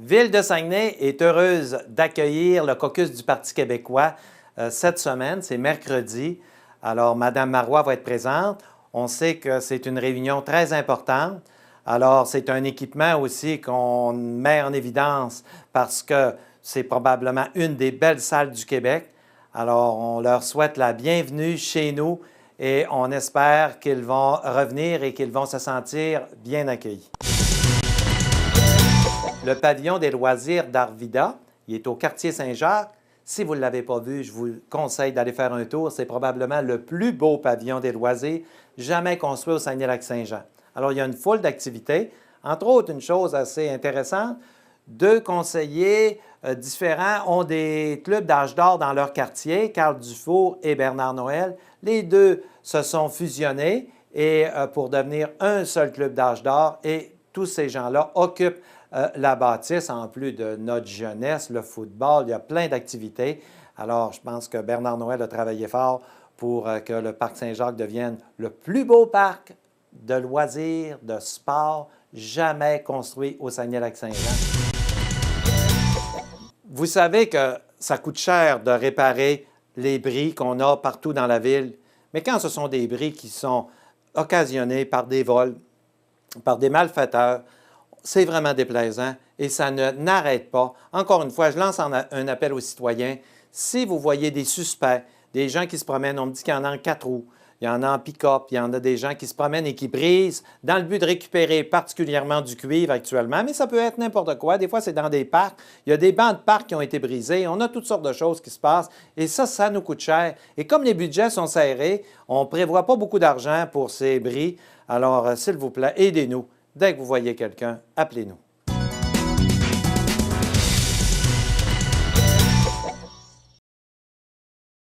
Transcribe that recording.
Ville de Saguenay est heureuse d'accueillir le caucus du Parti québécois cette semaine, c'est mercredi. Alors, Mme Marois va être présente. On sait que c'est une réunion très importante. Alors, c'est un équipement aussi qu'on met en évidence parce que c'est probablement une des belles salles du Québec. Alors, on leur souhaite la bienvenue chez nous et on espère qu'ils vont revenir et qu'ils vont se sentir bien accueillis. Le pavillon des loisirs d'Arvida, il est au quartier Saint-Jacques. Si vous ne l'avez pas vu, je vous conseille d'aller faire un tour. C'est probablement le plus beau pavillon des loisirs jamais construit au Saguenay-Lac-Saint-Jean. Alors, il y a une foule d'activités. Entre autres, une chose assez intéressante, deux conseillers différents ont des clubs d'âge d'or dans leur quartier, Carl Dufour et Bernard Noël. Les deux se sont fusionnés pour devenir un seul club d'âge d'or et tous ces gens-là occupent la bâtisse, en plus de notre jeunesse, le football, il y a plein d'activités. Alors, je pense que Bernard Noël a travaillé fort pour que le Parc Saint-Jacques devienne le plus beau parc de loisirs, de sport, jamais construit au Saguenay-Lac-Saint-Jean. Vous savez que ça coûte cher de réparer les bris qu'on a partout dans la ville, mais quand ce sont des bris qui sont occasionnés par des vols, par des malfaiteurs, c'est vraiment déplaisant et ça n'arrête pas. Encore une fois, je lance un appel aux citoyens. Si vous voyez des suspects, des gens qui se promènent, on me dit qu'il y en a en 4 roues, il y en a en pick-up, il y en a des gens qui se promènent et qui brisent dans le but de récupérer particulièrement du cuivre actuellement, mais ça peut être n'importe quoi. Des fois, c'est dans des parcs. Il y a des bancs de parcs qui ont été brisés. On a toutes sortes de choses qui se passent et ça nous coûte cher. Et comme les budgets sont serrés, on ne prévoit pas beaucoup d'argent pour ces bris. Alors, s'il vous plaît, aidez-nous. Dès que vous voyez quelqu'un, appelez-nous.